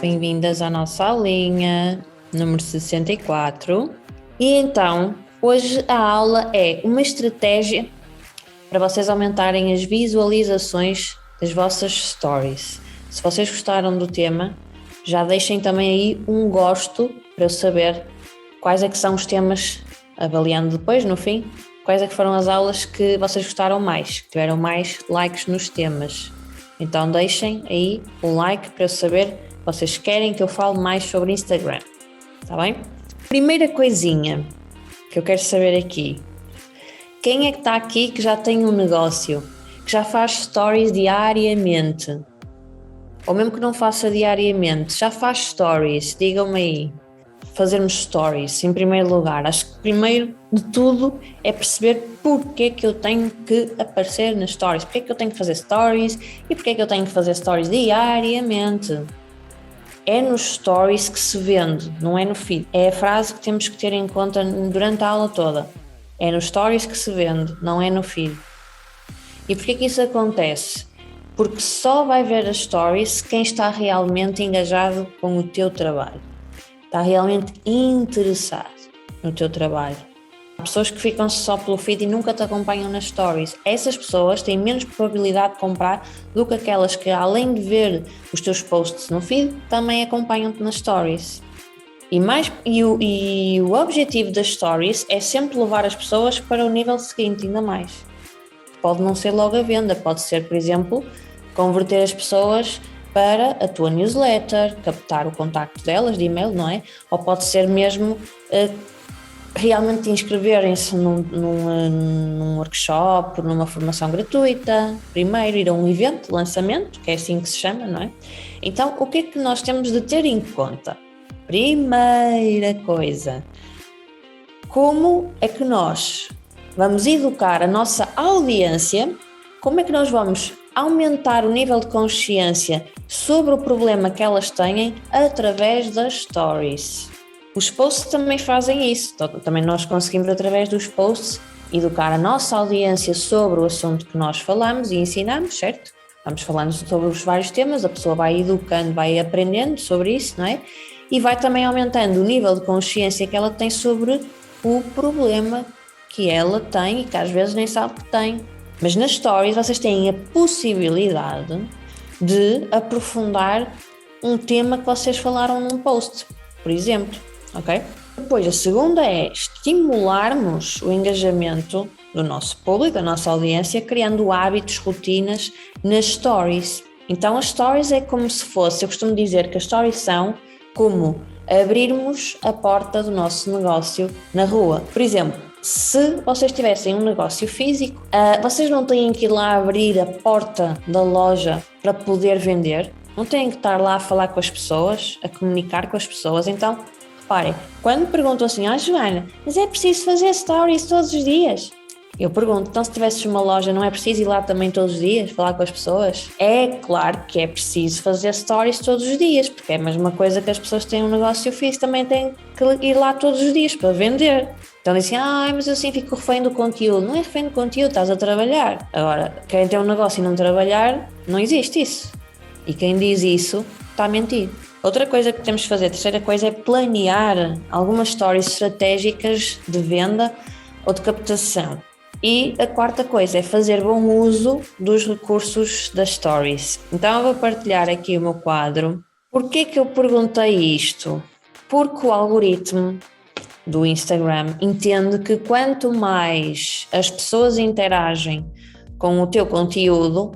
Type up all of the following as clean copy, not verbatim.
bem-vindas à nossa aulinha número 64. E então, hoje a aula é uma estratégia para vocês aumentarem as visualizações das vossas stories. Se vocês gostaram do tema, já deixem também aí um gosto para eu saber quais é que são os temas, avaliando depois, no fim, quais é que foram as aulas que vocês gostaram mais, que tiveram mais likes nos temas. Então deixem aí um like para eu saber que vocês querem que eu fale mais sobre Instagram, está bem? Primeira coisinha que eu quero saber aqui, quem é que está aqui que já tem um negócio, que já faz stories diariamente? Ou mesmo que não faça diariamente, já faz stories, digam-me aí. Fazermos stories, em primeiro lugar. Acho que primeiro de tudo é perceber porque é que eu tenho que aparecer nas stories, porque é que eu tenho que fazer stories e porque é que eu tenho que fazer stories diariamente. É nos stories que se vende, não é no feed. É a frase que temos que ter em conta durante a aula toda. É nos stories que se vende, não é no feed. E porquê que isso acontece? Porque só vai ver as stories quem está realmente engajado com o teu trabalho. Está realmente interessado no teu trabalho. Há pessoas que ficam só pelo feed e nunca te acompanham nas stories. Essas pessoas têm menos probabilidade de comprar do que aquelas que, além de ver os teus posts no feed, também acompanham-te nas stories. E o objetivo das stories é sempre levar as pessoas para o nível seguinte, ainda mais. Pode não ser logo a venda, pode ser, por exemplo, converter as pessoas para a tua newsletter, captar o contacto delas de e-mail, não é? Ou pode ser mesmo realmente inscreverem-se num workshop, numa formação gratuita, primeiro ir a um evento de lançamento, que é assim que se chama, não é? Então, o que é que nós temos de ter em conta? Primeira coisa, como é que nós vamos educar a nossa audiência, como é que nós vamos aumentar o nível de consciência sobre o problema que elas têm através das stories. Os posts também fazem isso, também nós conseguimos através dos posts educar a nossa audiência sobre o assunto que nós falamos e ensinamos, certo? Vamos falando sobre os vários temas, a pessoa vai educando, vai aprendendo sobre isso, não é? E vai também aumentando o nível de consciência que ela tem sobre o problema que ela tem e que às vezes nem sabe que tem. Mas nas stories vocês têm a possibilidade de aprofundar um tema que vocês falaram num post, por exemplo, ok? Depois, a segunda é estimularmos o engajamento do nosso público, da nossa audiência, criando hábitos, rotinas nas stories. Então as stories é como se fosse, eu costumo dizer que as stories são como abrirmos a porta do nosso negócio na rua. Por exemplo, se vocês tivessem um negócio físico, vocês não têm que ir lá abrir a porta da loja para poder vender, não têm que estar lá a falar com as pessoas, a comunicar com as pessoas. Então, reparem, quando perguntam assim, Joana, mas é preciso fazer stories todos os dias? Eu pergunto, então se tivesses uma loja não é preciso ir lá também todos os dias, falar com as pessoas? É claro que é preciso fazer stories todos os dias, porque é a mesma coisa que as pessoas que têm um negócio físico também têm que ir lá todos os dias para vender. Então dizem, mas eu assim fico refém do conteúdo. Não é refém do conteúdo, estás a trabalhar. Agora, quem tem um negócio e não trabalhar, não existe isso. E quem diz isso está a mentir. Outra coisa que temos que fazer, a terceira coisa, é planear algumas stories estratégicas de venda ou de captação. E a quarta coisa é fazer bom uso dos recursos das stories. Então eu vou partilhar aqui o meu quadro. Porquê que eu perguntei isto? Porque o algoritmo do Instagram entende que quanto mais as pessoas interagem com o teu conteúdo,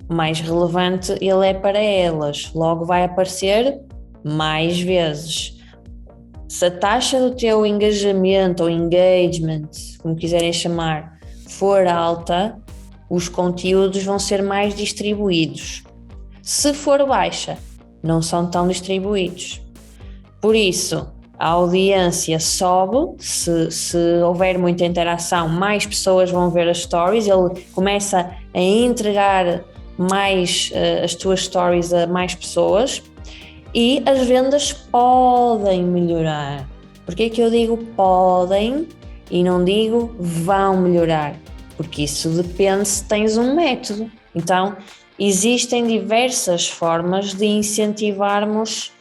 mais relevante ele é para elas. Logo vai aparecer mais vezes. Se a taxa do teu engajamento ou engagement, como quiserem chamar, for alta, os conteúdos vão ser mais distribuídos. Se for baixa, não são tão distribuídos. Por isso, a audiência sobe, se houver muita interação, mais pessoas vão ver as stories, ele começa a entregar mais as tuas stories a mais pessoas e as vendas podem melhorar. Porquê que eu digo podem e não digo vão melhorar? Porque isso depende se tens um método. Então, existem diversas formas de incentivarmos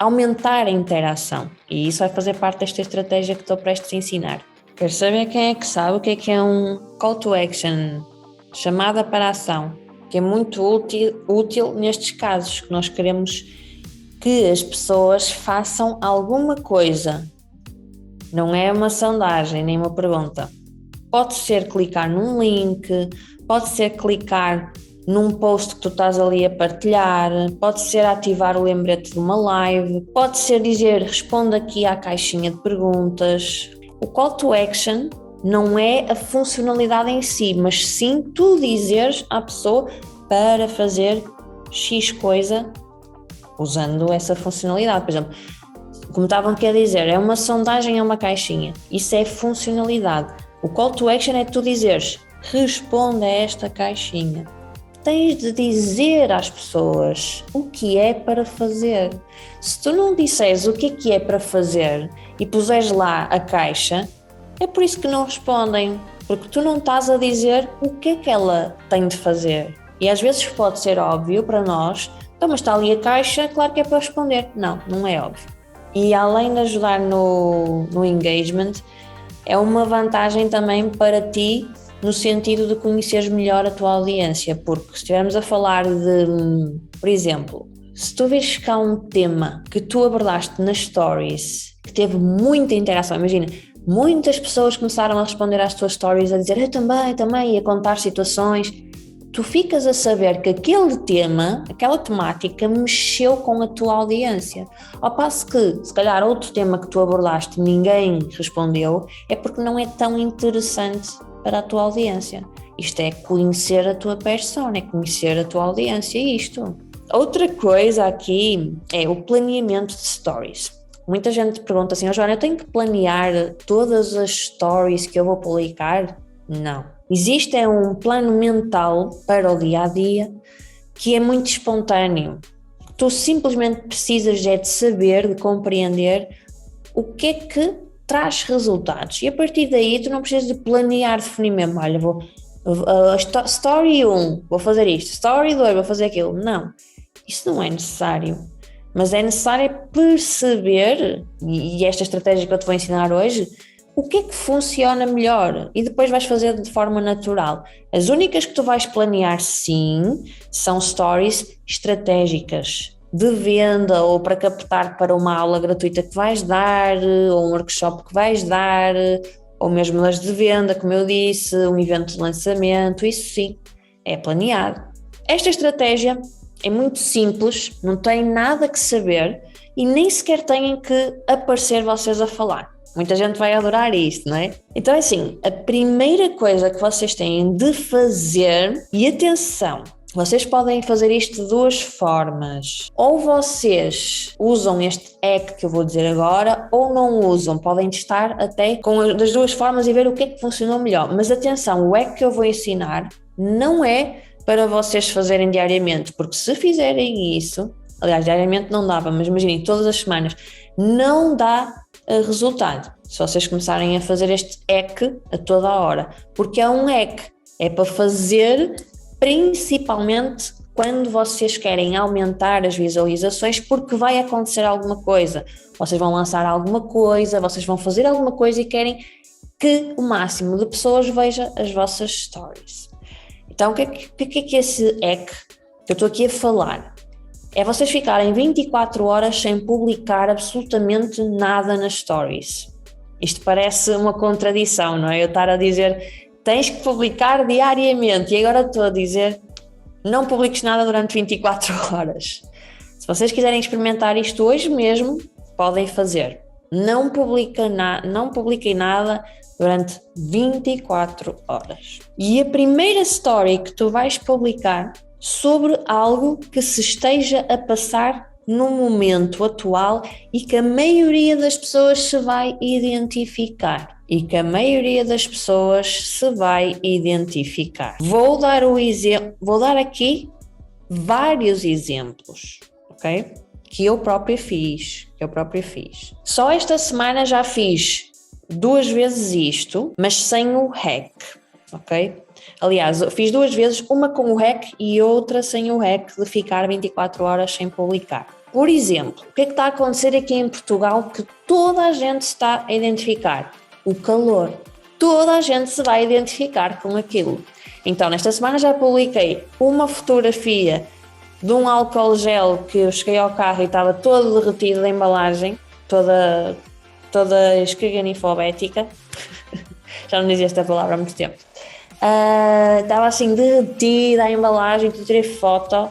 aumentar a interação. E isso vai fazer parte desta estratégia que estou prestes a ensinar. Quero saber quem é que sabe o que é um call to action, chamada para a ação, que é muito útil nestes casos, que nós queremos que as pessoas façam alguma coisa. Não é uma sondagem, nem uma pergunta. Pode ser clicar num link, pode ser clicar num post que tu estás ali a partilhar, pode ser ativar o lembrete de uma live, pode ser dizer responda aqui à caixinha de perguntas. O call to action não é a funcionalidade em si, mas sim tu dizeres à pessoa para fazer X coisa usando essa funcionalidade. Por exemplo, como estavam aqui a dizer, é uma sondagem, é uma caixinha. Isso é funcionalidade. O call to action é tu dizeres responda a esta caixinha. Tens de dizer às pessoas o que é para fazer. Se tu não disseres o que é para fazer e puseres lá a caixa, é por isso que não respondem, porque tu não estás a dizer o que é que ela tem de fazer. E às vezes pode ser óbvio para nós, então, mas está ali a caixa, claro que é para responder. Não, não é óbvio. E além de ajudar no engagement, é uma vantagem também para ti, no sentido de conheceres melhor a tua audiência, porque se estivermos a falar de, por exemplo, se tu vês cá um tema que tu abordaste nas stories, que teve muita interação, imagina, muitas pessoas começaram a responder às tuas stories a dizer eu também, e a contar situações, tu ficas a saber que aquele tema, aquela temática mexeu com a tua audiência. Ao passo que, se calhar, outro tema que tu abordaste ninguém respondeu, é porque não é tão interessante para a tua audiência. Isto é conhecer a tua persona, é conhecer a tua audiência, isto. Outra coisa aqui é o planeamento de stories. Muita gente pergunta assim, Joana, eu tenho que planear todas as stories que eu vou publicar? Não. Existe um plano mental para o dia-a-dia que é muito espontâneo. Tu simplesmente precisas de saber, de compreender o que é que traz resultados. E a partir daí tu não precisas de planear, definir mesmo, olha, story 1, vou fazer isto, story 2, vou fazer aquilo. Não, isso não é necessário. Mas é necessário perceber, e esta estratégia que eu te vou ensinar hoje, o que é que funciona melhor e depois vais fazer de forma natural. As únicas que tu vais planear, sim, são stories estratégicas de venda ou para captar para uma aula gratuita que vais dar, ou um workshop que vais dar, ou mesmo as de venda, como eu disse, um evento de lançamento, isso sim, é planeado. Esta estratégia é muito simples, não tem nada que saber e nem sequer têm que aparecer vocês a falar. Muita gente vai adorar isto, não é? Então, assim, a primeira coisa que vocês têm de fazer, e atenção, vocês podem fazer isto de duas formas. Ou vocês usam este hack que eu vou dizer agora, ou não usam. Podem testar até das duas formas e ver o que é que funcionou melhor. Mas atenção, o hack que eu vou ensinar não é para vocês fazerem diariamente, porque se fizerem isso, aliás, diariamente não dava, mas imaginem, todas as semanas, não dá resultado, se vocês começarem a fazer este hack a toda a hora, porque é um hack, é para fazer principalmente quando vocês querem aumentar as visualizações, porque vai acontecer alguma coisa, vocês vão lançar alguma coisa, vocês vão fazer alguma coisa e querem que o máximo de pessoas veja as vossas stories. Então o que é esse hack que eu estou aqui a falar? É vocês ficarem 24 horas sem publicar absolutamente nada nas stories. Isto parece uma contradição, não é? Eu estar a dizer, tens que publicar diariamente, e agora estou a dizer, não publiques nada durante 24 horas. Se vocês quiserem experimentar isto hoje mesmo, podem fazer. Não publiquem nada durante 24 horas. E a primeira story que tu vais publicar sobre algo que se esteja a passar no momento atual e que a maioria das pessoas se vai identificar. Vou dar aqui vários exemplos, ok? Que eu própria fiz. Só esta semana já fiz 2 vezes isto, mas sem o hack, ok? Aliás, eu fiz 2 vezes, uma com o hack e outra sem o hack de ficar 24 horas sem publicar. Por exemplo, o que é que está a acontecer aqui em Portugal que toda a gente está a identificar? O calor. Toda a gente se vai identificar com aquilo. Então, nesta semana já publiquei uma fotografia de um álcool gel que eu cheguei ao carro e estava todo derretido da embalagem, toda esquiganifobética. Já não dizia esta palavra há muito tempo. Estava assim derretida a embalagem, que eu tirei foto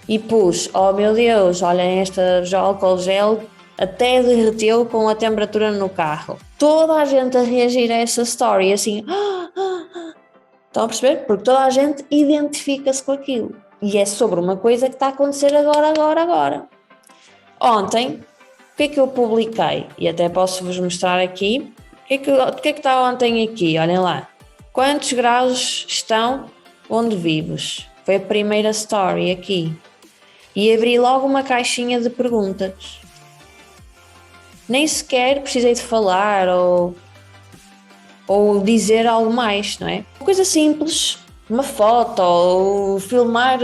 e pus, oh meu Deus, olhem este álcool gel, até derreteu com a temperatura no carro. Toda a gente a reagir a essa story, assim, estão a perceber? Porque toda a gente identifica-se com aquilo. E é sobre uma coisa que está a acontecer agora. Ontem, o que é que eu publiquei? E até posso-vos mostrar aqui. O que é que está ontem aqui? Olhem lá. Quantos graus estão onde vives? Foi a primeira story aqui. E abri logo uma caixinha de perguntas. Nem sequer precisei de falar ou dizer algo mais, não é? Uma coisa simples, uma foto ou filmar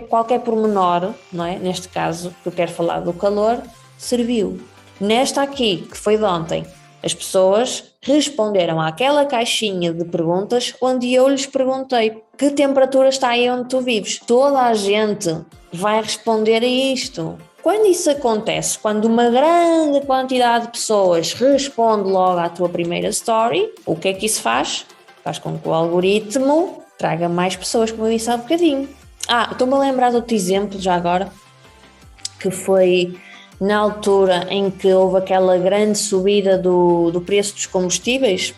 qualquer pormenor, não é? Neste caso, que eu quero falar do calor, serviu. Nesta aqui, que foi de ontem, as pessoas responderam àquela caixinha de perguntas onde eu lhes perguntei que temperatura está aí onde tu vives. Toda a gente vai responder a isto. Quando isso acontece, quando uma grande quantidade de pessoas responde logo à tua primeira story, o que é que isso faz? Faz com que o algoritmo traga mais pessoas, como eu disse há bocadinho. Estou-me a lembrar de outro exemplo já agora, que foi na altura em que houve aquela grande subida do preço dos combustíveis,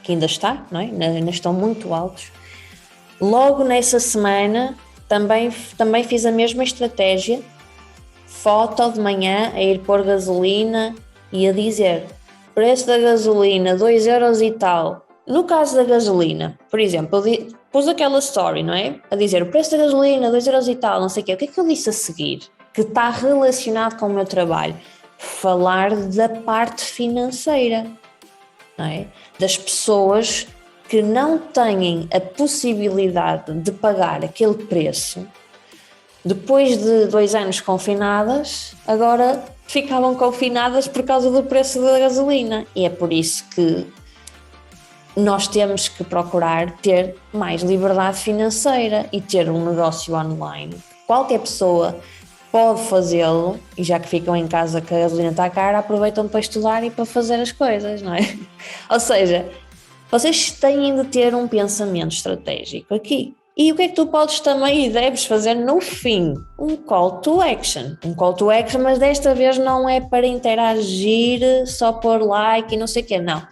que ainda está, não é? Ainda estão muito altos. Logo nessa semana também fiz a mesma estratégia, foto de manhã a ir pôr gasolina e a dizer preço da gasolina 2 euros e tal. No caso da gasolina, por exemplo, eu pus aquela story, não é? A dizer o preço da gasolina 2 euros e tal, não sei o quê. O que é que eu disse a seguir? Que está relacionado com o meu trabalho. Falar da parte financeira, não é? Das pessoas que não têm a possibilidade de pagar aquele preço, depois de 2 anos confinadas, agora ficavam confinadas por causa do preço da gasolina. E é por isso que nós temos que procurar ter mais liberdade financeira e ter um negócio online. Qualquer pessoa pode fazê-lo, e já que ficam em casa que a gasolina está cara, aproveitam para estudar e para fazer as coisas, não é? Ou seja, vocês têm de ter um pensamento estratégico aqui. E o que é que tu podes também e deves fazer no fim? Um call to action. Um call to action, mas desta vez não é para interagir, só pôr like e não sei o quê, não.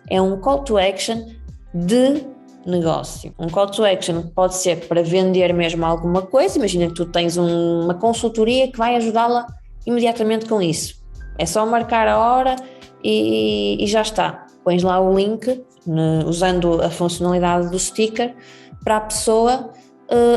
É um call to action de negócio. Um call to action pode ser para vender mesmo alguma coisa. Imagina que tu tens uma consultoria que vai ajudá-la imediatamente com isso. É só marcar a hora e já está. Pões lá o link, usando a funcionalidade do sticker, para a pessoa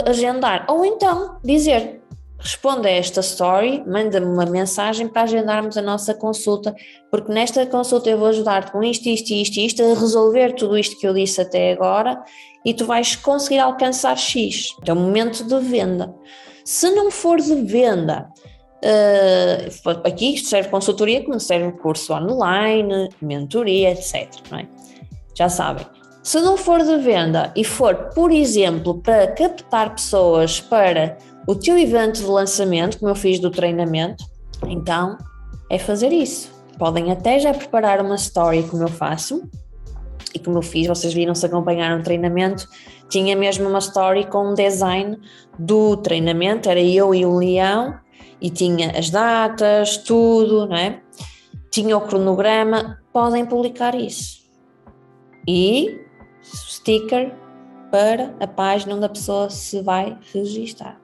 agendar. Ou então dizer, responda a esta story, manda-me uma mensagem para agendarmos a nossa consulta, porque nesta consulta eu vou ajudar-te com isto a resolver tudo isto que eu disse até agora e tu vais conseguir alcançar X. É o momento de venda. Se não for de venda, aqui isto serve consultoria como serve curso online, mentoria, etc. Não é? Já sabem. Se não for de venda e for, por exemplo, para captar pessoas para o teu evento de lançamento, como eu fiz do treinamento, então é fazer isso. Podem até já preparar uma story como eu faço e como eu fiz, vocês viram se acompanharam o treinamento, tinha mesmo uma story com um design do treinamento, era eu e um leão e tinha as datas, tudo, não é? Tinha o cronograma, podem publicar isso. E sticker para a página onde a pessoa se vai registar.